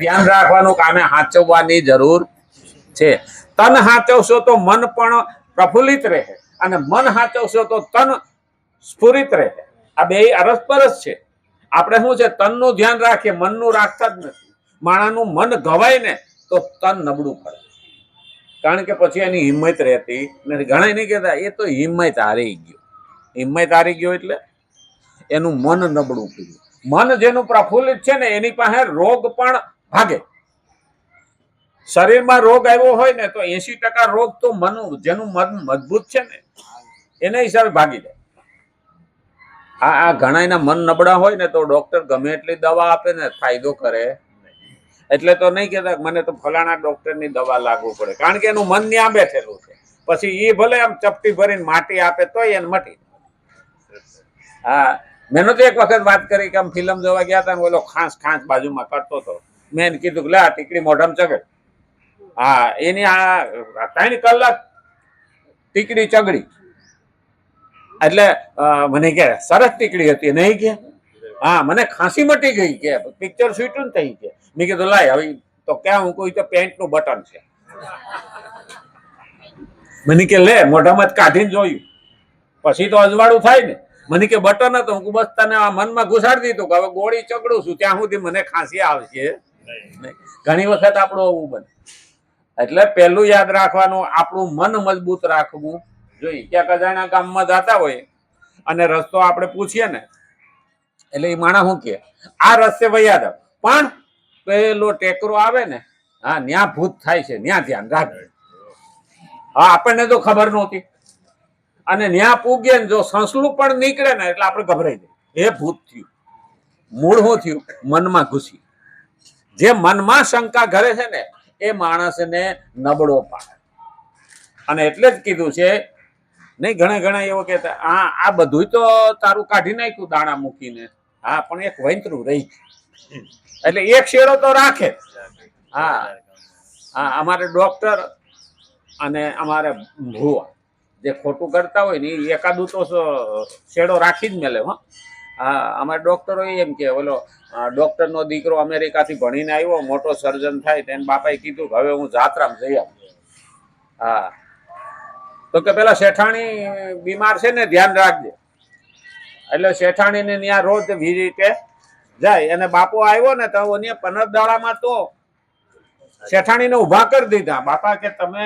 ધ્યાન રાખવાનું કામે હાચવવાની જરૂર છે. તન હાચવશો તો મન પણ પ્રફુલ્લિત રહે અને મન હાચવશો તો તન સ્ફુરિત રહે. આ બે અરસપરસ છે. આપણે શું છે, તનનું ધ્યાન રાખીએ, મનનું રાખતા જ નથી. માણાનું મન ગવાય ને તો તન નબળું પડે, કારણ કે પછી એની હિંમત રહેતી નથી. ઘણા નહીં કહેતા એ તો હિંમત હારી ગયો. હિંમત હારી ગયો એટલે એનું મન નબળું કર્યું. મન જેનું પ્રફુલ્લિત છે ને એની પાસે રોગ પણ ભાગે. શરીરમાં રોગ આવ્યો હોય ને તો 80% રોગ તો મન, જેનું મન મજબૂત છે ને એના હિસાબે ભાગી જાય. આ ઘણા મન નબળા હોય ને તો ડોક્ટર ગમે એટલી દવા આપે ને ફાયદો કરે. એટલે તો નહીં કહેતા મને તો ફલાણા ડોક્ટરની દવા લાગુ પડે, કારણ કે એનું મન ત્યાં બેઠેલું છે. પછી એ ભલે આમ ચપટી ભરીને માટી આપે તોય એને મટી. હા, મેં તો એક વખત વાત કરી કે આમ ફિલ્મ જોવા ગયા હતા ને ઓલો ખાંસ બાજુમાં કરતો હતો. મેં એને કીધું કે લે આ ટીકડી મોઢામાં ચગડ. હા, એની આ 3 કલાક ટીકડી ચગડી. એટલે મને કે સરસ ટીકડી હતી નહીં કે હા મને ખાંસી મટી ગઈ કે પિક્ચર શૂટ્યું ને થઈ કે. મેં કીધું લાય હવે તો ક્યાં હું કોઈ તો પેન્ટનું બટન છે. મને કે લે મોઢામાં જ કાઢીને જોયું, પછી તો અજવાળું થાય ને. મને કે બટન હતો, હું બસ તને આ મનમાં ઘુસાડી દીધું કે હવે ગોળી ચગડું છું ત્યાં સુધી મને ખાંસી આવશે. ઘણી વખત આપણું આવું બને. એટલે પહેલું યાદ રાખવાનું, આપણું મન મજબૂત રાખવું જોઈએ. ક્યાંક અજાણ્યા ગામમાં જતા હોય અને રસ્તો આપણે પૂછીએ ને એટલે એ માણસ શું કે આ રસ્તે વૈયા જાવ, પણ પેલો ટેકરો આવે ને હા ન્યા ભૂત થાય છે, ન્યા ધ્યાન રાખજો. હા, આપણને તો ખબર નહોતી અને ન્યા પૂગે ને જો સંસલું પણ નીકળે ને એટલે આપણે ગભરાઈ જાય. એ ભૂત થયું. મૂળ શું થયું? મનમાં ઘૂસી. જે મનમાં શંકા ઘરે છે ને એ માણસને નબળો પાડે. અને એટલે જ કીધું છે નહીં, ઘણા એવો કહેતા આ બધું તો તારું કાઢી નાખ્યું દાણા મૂકીને. હા, પણ એક વૈંતરું રહી ગયું. એટલે એક શેડો તો રાખે. હા હા, અમારે ડોક્ટર અને અમારે ભુવા જે ખોટું કરતા હોય ને એ એકાદું તો શેડો રાખી જ મેલે. હા, અમારા ડોક્ટરો એમ કે ઓલો ડોક્ટરનો દીકરો અમેરિકાથી ભણીને આવ્યો, મોટો સર્જન થાય, તેને બાપાએ કીધું કે હવે હું જાત્રામાં જઈ આવું. હા, તો કે પેલા શેઠાણી બીમાર છે ને ધ્યાન રાખજે. એટલે શેઠાણીને ત્યાં રોજ વિઝિટે જાય અને બાપો આવ્યો ને તો 15 દાડામાં તો શેઠાણીને ઉભા કરી દીધા. બાપા કે તમે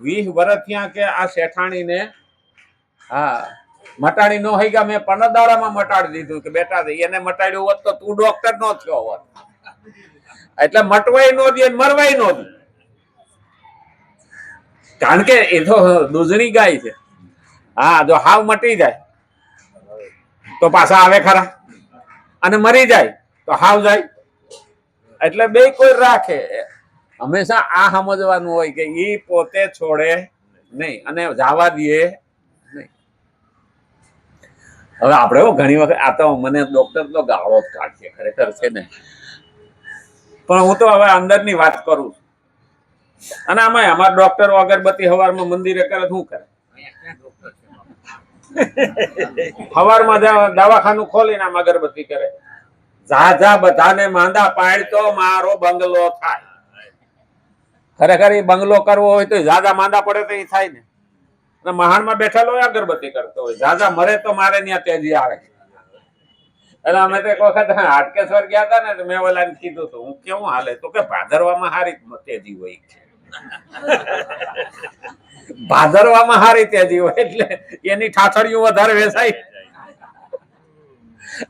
20 વર્ષ થયા કે આ શેઠાણીને હા મટાડી ન હોય કે મેં 15 દાડામાં મટાડી દીધું કે બેટા એને મટાડ્યું હોત તો તું ડોક્ટર નો થયો હોત. એટલે મટવાય નો દે મરવાય નો દે, કારણ કે એ તો દૂધની ગાય છે. હા, જો હાવ મટી જાય તો પાછા આવે ખરા, અને મરી જાય તો હાવ જાય. એટલે બે કોઈ રાખે. હંમેશા આ સમજવાનું હોય કે ઈ પોતે છોડે નહીં અને જવા દે નહીં. હવે આપણે ઘણી વખત આ તો મને ડોક્ટર તો ગાળો જ કાઢશે ખરેખર છે ને, પણ હું તો હવે અંદરની વાત કરું. અને આમાં અમારા ડોક્ટરો અગરબત્તી હવારમાં મંદિરે કરે શું કરે? હવારમાં દવાખાનું ખોલીને આમ અગરબત્તી કરે. જા બધાને માંદા પાડ તો મારો બંગલો થાય. ખરેખર એ બંગલો કરવો હોય તો જાજા માંદા પડે તો એ થાય ને. અને મહાનમાં બેઠેલો હોય અગરબત્તી કરતો હોય, જાજા મરે તો મારે ત્યાં તેજી આવે. એટલે અમે તો એક વખત હાટકેશ્વર ગયા હતા ને તો મેં ઓલાને કીધું હતું, હું કેવું હાલે? તો કે ભાદરવામાં હારી તેજી હોય. ભાદરવામાં હારી તેજી હોય એટલે એની ઠાઠડીઓ વધારે વેચાય.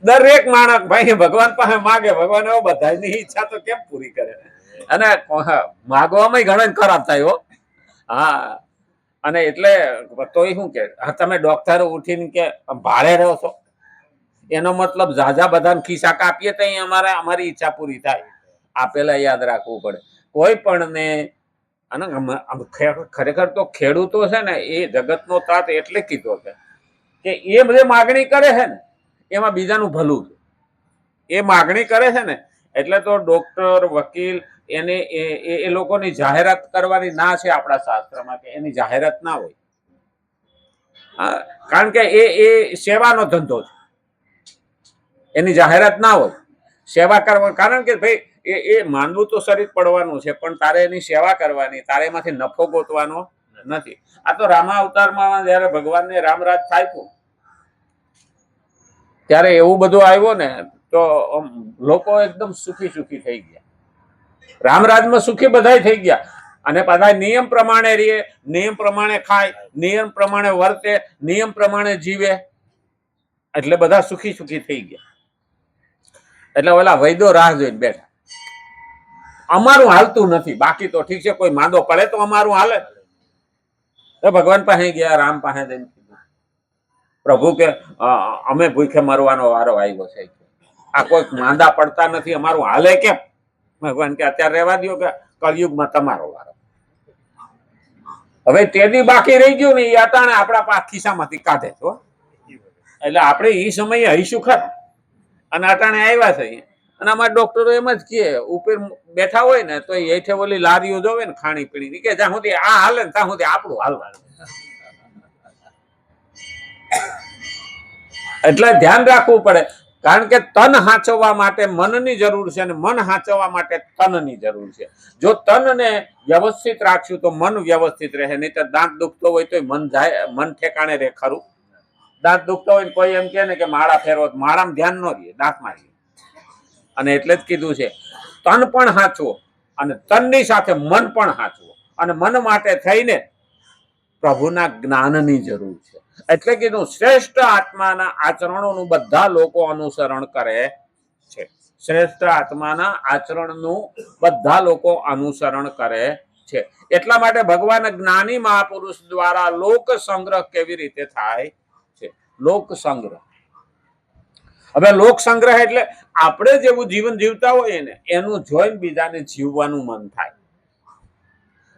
દરેક માણસ ભાઈ ભગવાન પાસે માગે, ભગવાન બધાની ઈચ્છા તો કેમ પૂરી કરે? અને માગવામાં ઘણા ખરાબ થાય હો. હા, અને એટલે તોય શું કે તમે ડોક્ટર ઉઠીને કે ભાડે રહો છો એનો મતલબ ઝાઝા બધાને ખિસ્સા કાપીએ તો અમારી ઈચ્છા પૂરી થાય. આ પેલા યાદ રાખવું પડે કોઈ પણ ને. અને ખરેખર તો ખેડૂતો છે ને એ જગતનો તાત એટલે કીધો છે કે એ બધી માગણી કરે છે ને એમાં બીજાનું ભલું છે. એ માગણી કરે છે ને એટલે તો ડોક્ટર વકીલ એને એ લોકોની જાહેરાત કરવાની ના છે આપણા શાસ્ત્રમાં, કે એની જાહેરાત ના હોય. કારણ કે એ સેવાનો ધંધો છે, એની જાહેરાત ના હોય. સેવા કરવા, કારણ કે ભાઈ એ માનવું તો શરીર પડવાનું છે, પણ તારે એની સેવા કરવાની, તારે એમાંથી નફો ગોતવાનો નથી. આ તો રામા અવતારમાં જયારે ભગવાનને રામરાજ થાપ્યું ત્યારે એવું બધું આવ્યું ને તો લોકો એકદમ સુખી સુખી થઈ ગયા. રામરાજમાં સુખી બધાય થઈ ગયા, અને બધા નિયમ પ્રમાણે રહે, નિયમ પ્રમાણે ખાય, નિયમ પ્રમાણે વર્તે, નિયમ પ્રમાણે જીવે, એટલે બધા સુખી સુખી થઈ ગયા. એટલે ઓલા વૈદો રાહ જોઈને બેઠા, અમારું હાલતું નથી, બાકી તો ઠીક છે, કોઈ માંદો પડે તો અમારું હાલે. તો ભગવાન પાસે ગયા, રામ પાસે જઈને કીધું, પ્રભુ કે અમે ભૂખે મરવાનો વારો આવ્યો છે, આ કોઈ માંદા પડતા નથી, અમારું હાલે કેમ? ભગવાન કે અત્યારે રહેવા દો, કે કળિયુગમાં તમારો વારો. હવે તેદી બાકી રહી ગયું ને એ અટાણે આપણા ખિસ્સામાંથી કાઢે છો, એટલે આપણે એ સમયે હઈશું ખરા, અને અટાણે આવ્યા છે. અને અમારા ડોક્ટરો એમ જ કહે, ઉપર બેઠા હોય ને તો હેઠે ઓલી લારીઓ જોવે ને ખાણી પીણી, કે જ્યાં સુધી આ હાલે ને ત્યાં સુધી આપણું હાલવાનું. એટલે ધ્યાન રાખવું પડે, કારણ કે તન હાચવવા માટે મનની જરૂર છે, અને મન હાચવવા માટે તનની જરૂર છે. જો તનને વ્યવસ્થિત રાખશું તો મન વ્યવસ્થિત રહે, નહીં તો દાંત દુખતો હોય તો મન જાય, મન ઠેકાણે રહે ખરું? દાંત દુખતો હોય કોઈ એમ કે ને કે માળા ફેરવો, માળામાં ધ્યાન ન રહે, દાંતમાં રહે. અને એટલે જ કીધું છે તન પણ હાચવો, અને તનની સાથે મન પણ હાચવો, અને મન માટે થઈને પ્રભુના જ્ઞાનની જરૂર છે. એટલે કીધું શ્રેષ્ઠ આત્માના આચરણોનું બધા લોકો અનુસરણ કરે છે. શ્રેષ્ઠ આત્માના આચરણનું બધા લોકો અનુસરણ કરે છે. એટલા માટે ભગવાન જ્ઞાની મહાપુરુષ દ્વારા લોક સંગ્રહ કેવી રીતે થાય છે? લોક સંગ્રહ. હવે લોક સંગ્રહ એટલે આપણે જેવું જીવન જીવતા હોઈએ ને એનું જોઈને બીજાને જીવવાનું મન થાય,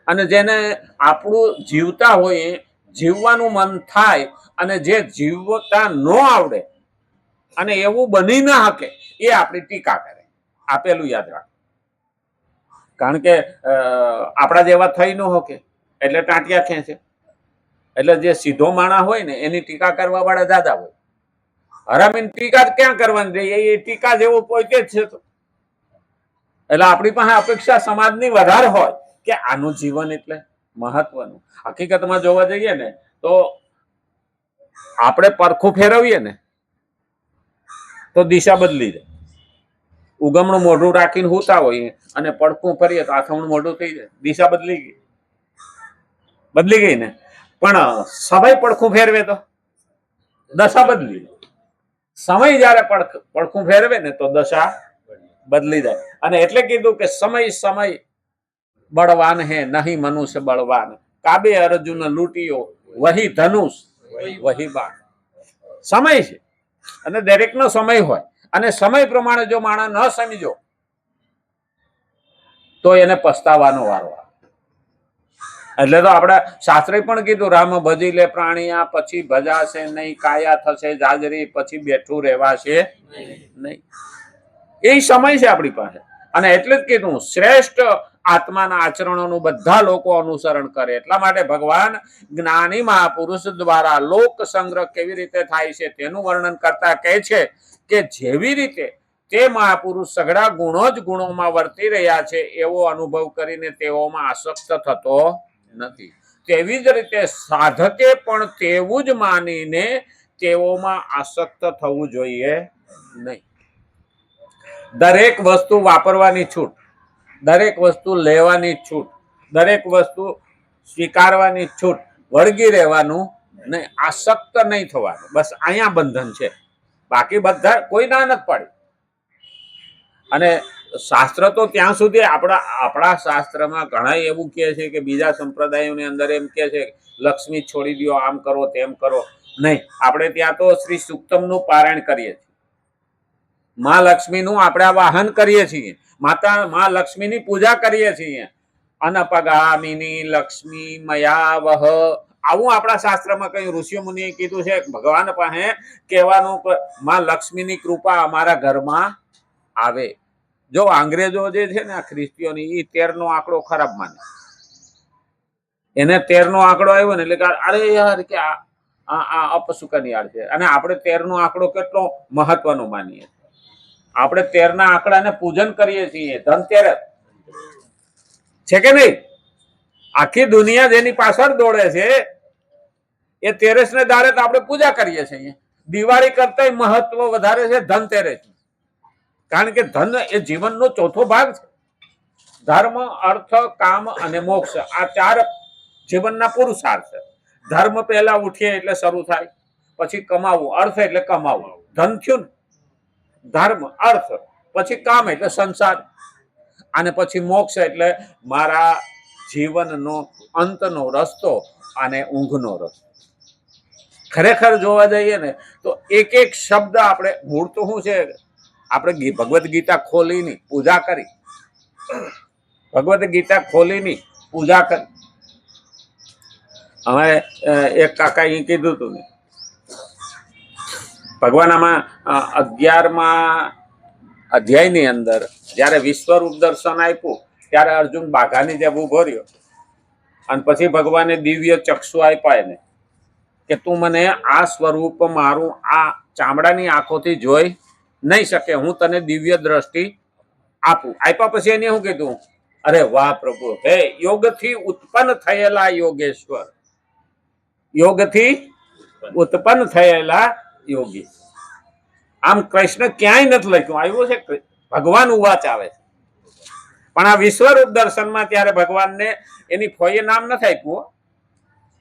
અને જેને આપણું જીવતા હોય જીવવાનું મન થાય, અને જે જીવતા ન આવડે અને એવું બની ના શકે એ આપણી ટીકા કરે. આપેલું યાદ રાખ, કારણ કે આપણા જેવા થઈ ન શકે એટલે ટાંટિયા ખેંચે. એટલે જે સીધો માણસ હોય ને એની ટીકા કરવા વાળા દાદા હોય. હરામીની ટીકા ક્યાં કરવાની રહી, એ ટીકા જેવો પોતે જ છે. તો એટલે આપણી પાસે અપેક્ષા સમાજની વધારે હોય કે આનું જીવન એટલે મહત્વનું. હકીકતમાં જોવા જઈએ ને તો આપણે પરખું ફેરવીએ ને તો દિશા બદલી જાય. ઉગમણું મોઢું રાખીને હોતા હોઈએ અને પડખું ફરીએ તો આથમણું મોઢું થઈ જાય, દિશા બદલી ગઈ ને. પણ સમય પડખું ફેરવે તો દશા બદલી જાય. સમય જયારે પડખું ફેરવે ને તો દશા બદલી જાય. અને એટલે કીધું કે સમય બળવાન હે નહીં મનુષ્ય બળવાન, કાબે અર્જુન લૂંટ્યો વહી ધનુષ વહી બાણ. સમય છે, અને દરેકનો સમય હોય, અને સમય પ્રમાણે જો માણસ ન સમજો તો એને પસ્તાવાનો વારો આવે. એટલે તો આપણા શાસ્ત્રે પણ કીધું, રામ ભજી લે પ્રાણિયા પછી ભજાશે નહીં, કાયા થશે જાજરી પછી બેઠું રહેવાશે નહીં. એ સમય છે આપણી પાસે. અને એટલે જ કીધું શ્રેષ્ઠ આત્માના આચરણોનું બધા લોકો અનુસરણ કરે. એટલા માટે ભગવાન જ્ઞાની મહાપુરુષ દ્વારા લોક સંગ્રહ કેવી રીતે થાય છે તેનું વર્ણન કરતા કહે છે કે જેવી રીતે તે મહાપુરુષ સઘળા ગુણો જ ગુણોમાં વર્તી રહ્યા છે એવો અનુભવ કરીને તેઓમાં આસક્ત થતો નથી, તેવી જ રીતે સાધકે પણ તેવું જ માનીને તેઓમાં આસક્ત થવું જોઈએ નહીં. દરેક વસ્તુ વાપરવાની છૂટ, દરેક વસ્તુ લેવાની છૂટ, દરેક વસ્તુ સ્વીકારવાની છૂટ, વળગી રહેવાનું નહીં, આસક્ત નહીં થવાનું. બસ અહીંયા બંધન છે, બાકી બધા કોઈ ના નથી પાડી. અને શાસ્ત્ર તો ત્યાં સુધી આપણા શાસ્ત્રમાં ઘણા એવું કહે છે કે બીજા સંપ્રદાયોની અંદર એમ કહે છે લક્ષ્મી છોડી દો, આમ કરો તેમ કરો. નહીં, આપણે ત્યાં તો શ્રી સુક્તમનું પારાયણ કરીએ છીએ, મા લક્ષ્મીનું આપણે વાહન કરીએ છીએ, મા લક્ષ્મીની પૂજા કરીએ છીએ. અનપગામિની લક્ષ્મી મયા વહ, આવું આપણા શાસ્ત્રમાં કઈ ઋષિ મુનિએ કીધું છે. ભગવાન પાસે કહેવાનું મા લક્ષ્મીની કૃપા અમારા ઘરમાં આવે. જો અંગ્રેજો જે છે ને આ ખ્રિસ્તીઓની, એ 13 નો આંકડો ખરાબ માને. એને 13 નો આંકડો આવ્યો ને એટલે અરે યાર કે આ અપશુકનિયાળ છે. અને આપણે 13 નો આંકડો કેટલો મહત્વનો માનીએ. આપણે 13ના આંકડાને પૂજન કરીએ છીએ, ધનતેરસ છે કે નહીં? આખી દુનિયા જેની પાછળ દોડે છે એ 13ને દાડે તો આપણે પૂજા કરીએ છીએ. દિવાળી કરતા મહત્વ વધારે છે ધનતેરસ, કારણ કે ધન એ જીવનનો ચોથો ભાગ છે. ધર્મ, અર્થ, કામ અને મોક્ષ આ 4 જીવનના પુરુષાર્થ છે. ધર્મ પહેલા ઉઠીએ એટલે શરૂ થાય, પછી કમાવું, અર્થ એટલે કમાવું, ધન થયું ને, ધર્મ, અર્થ, પછી કામ એટલે સંસાર, અને પછી મોક્ષ એટલે મારા જીવનનો અંતનો રસ્તો અને ઊંઘનો રસ્તો. ખરેખર જોવા જઈએ ને તો એક એક શબ્દ આપણે, મૂળ તો શું છે, આપણે ભગવદ્ ગીતા ખોલીની પૂજા કરી, ભગવદ્ ગીતા ખોલીની પૂજા કરી. હવે એક કાકા એ કીધું હતું ને, ભગવાન આમાં 11મા અધ્યાયની અંદર જયારે વિશ્વરૂપ દર્શન આપ્યું ત્યારે અર્જુન બાઘાની જેમ ઉભો રહ્યો, અને પછી ભગવાને દિવ્ય ચક્ષુ આપ્યા એને કે તું મને આ સ્વરૂપ મારું આ ચામડાની આંખોથી જોઈ નહીં શકે, હું તને દિવ્ય દ્રષ્ટિ આપું. આપ્યા પછી એને શું કીધું? અરે વાહ પ્રભુ, હે યોગથી ઉત્પન્ન થયેલા યોગેશ્વર, યોગથી ઉત્પન્ન થયેલા યોગી. આમ કૃષ્ણ ક્યાંય નથી લખ્યું, આવ્યું છે ભગવાન ઉવાચ આવે છે. પણ આ વિશ્વરૂપ દર્શનમાં ત્યારે ભગવાનને એની ફોઈએ નામ નથી આપ્યું.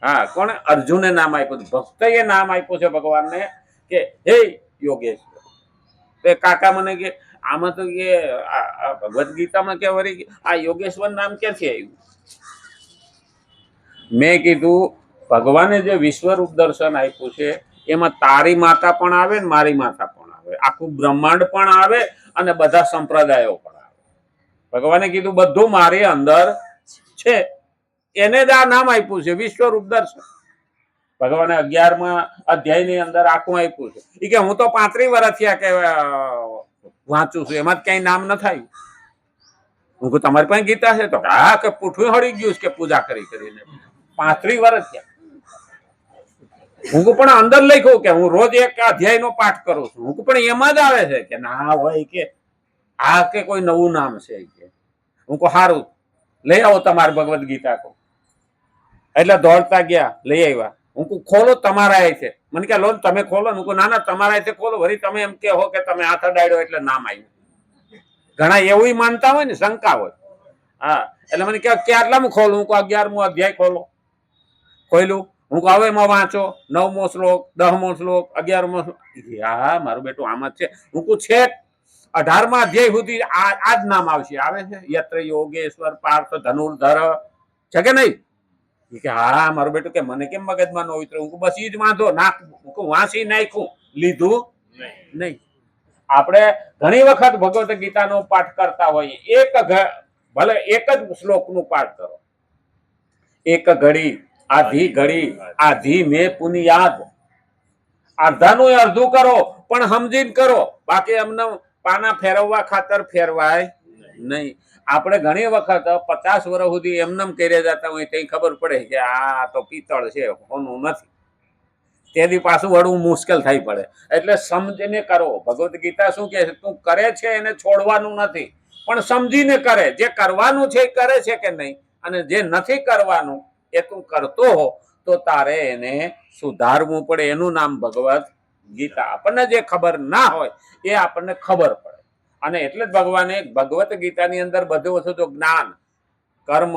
હા, કોણે? અર્જુને નામ આપ્યું, ભક્તએ નામ આપ્યું છે ભગવાનને કે હે યોગેશ્વર. તો કાકા મને કે આમાં તો કે ભગવદ્ ગીતામાં કે વળી આ યોગેશ્વર નામ ક્યાંથી આવ્યું? મેં કીધું ભગવાને જે વિશ્વરૂપ દર્શન આપ્યું છે એમાં તારી માતા પણ આવે ને મારી માતા પણ આવે, આખું બ્રહ્માંડ પણ આવે અને બધા સંપ્રદાયો પણ આવે. ભગવાને કીધું બધું મારી અંદર છે, એને જ આ નામ આપ્યું છે વિશ્વરૂપ દર્શન. ભગવાને 11મા અધ્યાયની અંદર આખું આપ્યું છે. એ કે હું તો 35 વર્ષ થયા કે વાંચું છું, એમાં જ ક્યાંય નામ ન થાય. હું કહું તમારી પાસે ગીતા છે? તો હા, કે પૂઠું હળી ગયું કે પૂજા કરી કરીને 35 વર્ષ થયા. હું પણ અંદર લખ્યું કે હું રોજ એક અધ્યાયનો પાઠ કરું છું. હું પણ એમાં જ આવે છે કે ના હોય કે આ કે કોઈ નવું નામ છે કે. હું કહું સારું, લઈ આવો તમારે ભગવદ્ ગીતા કહું. એટલે દોડતા ગયા, લઈ આવ્યા. હું કહું ખોલો, તમારા છે. મને કે લો તમે ખોલો. હું કહું ના ના, તમારા ખોલો, વળી તમે એમ કહો કે તમે હાથ અડાડ્યો એટલે નામ આવ્યું. ઘણા એવું માનતા હોય ને, શંકા હોય. હા, એટલે મને કે કેટલામાં ખોલું? હું કહું 11મો અધ્યાય ખોલો. ખોલ્યું. હું કહું હવે એમાં વાંચો, 9મો શ્લોક, 10મો શ્લોક, 11મો શ્લોક. હા મારું બેટું આમ જ છે. હું કહું છેક 18મા અધ્યાય સુધી આ જ નામ આવશે. આવે છે યત્ર યોગેશ્વર પાર્થ ધનુર્ધર, છે કે નહીં? કે હા મારું બેટું કે મને કેમ મગજમાં ન ઉતરે? હું બસ ઈ જ વાંધો નાખ. વાંચી નાખ્યું, લીધું નહીં. આપણે ઘણી વખત ભગવદ્ ગીતાનો પાઠ કરતા હોઈએ, ભલે એક જ શ્લોકનું પાઠ કરો. એક ઘડી આધી ઘડી આધી મેં પુનિયાદ, અડધાનું અડધું કરો પણ સમજીને કરો, બાકી એમને પાના ફેરવવા ખાતર ફેરવાય નહીં. આપણે ઘણી વખત 50 વર્ષ સુધી એમનેમ કરી જતા હોય, ત્યાં ખબર પડે કે આ તો પિત્તળ છે, હોનું નથી. તેથી પાછું વળવું મુશ્કેલ થઈ પડે. એટલે સમજીને કરો. ભગવદ્ ગીતા શું કહે છે? તું કરે છે એને છોડવાનું નથી, પણ સમજીને કરે. જે કરવાનું છે એ કરે છે કે નહીં, અને જે નથી કરવાનું એ તું કરતો હો તો તારે એને સુધારવું પડે. એનું નામ ભગવદ્ ગીતા. આપણને જે ખબર ના હોય એ આપણને ખબર પડે. અને એટલે જ ભગવાને ભગવદ્ ગીતાની અંદર બધું વસ્તુ, તો જ્ઞાન, કર્મ,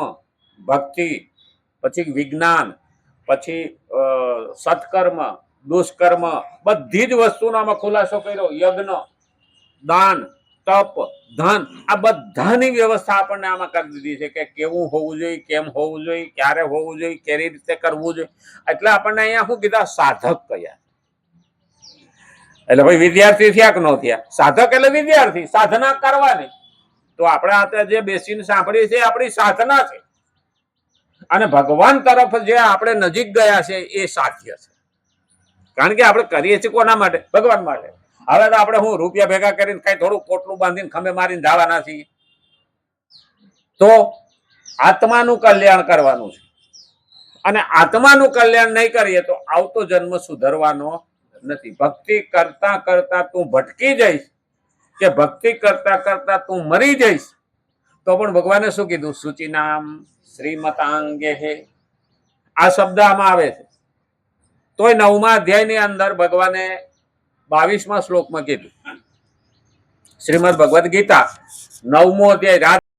ભક્તિ, પછી વિજ્ઞાન, પછી સત્કર્મ, દુષ્કર્મ, બધી જ વસ્તુનો આમાં ખુલાસો કર્યો. યજ્ઞ, દાન, તપ, ધન, આ બધાની વ્યવસ્થા આપણને આમાં કરી દીધી છે કે કેવું હોવું જોઈએ, કેમ હોવું જોઈએ, ક્યારે હોવું જોઈએ, કેવી રીતે કરવું જોઈએ. એટલે આપણને અહીંયા શું કીધા? સાધક કયા. એટલે ભાઈ વિદ્યાર્થી થયા કે ન થયા? સાધક એટલે વિદ્યાર્થી, સાધના કરવાની. તો આપણે આ જે બેસીને સાંભળીએ છીએ આપણી સાધના છે, અને ભગવાન તરફ જે આપણે નજીક ગયા છે એ સાધ્ય છે. કારણ કે આપણે કરીએ છીએ કોના માટે? ભગવાન માટે. હવે તો આપણે હું રૂપિયા ભેગા કરીને કઈ થોડું પોટલું બાંધીને ખંભે મારીને જવાના છીએ? તો આત્માનું કલ્યાણ કરવાનું છે, અને આત્માનું કલ્યાણ નહીં કરીએ તો આવતો જન્મ સુધરવાનો નથી. ભક્તિ કરતા કરતા તું ભટકી જઈશ કે ભક્તિ કરતા કરતા તું મરી જઈશ તો પણ ભગવાને શું કીધું? શુચિનામ શ્રીમતાંગે હે. આ શબ્દ આમાં આવે છે. તોય 9મા અધ્યાયની અંદર ભગવાને 22મા શ્લોકમાં કીધું. શ્રીમદ ભગવદ ગીતા 9મો અધ્યાય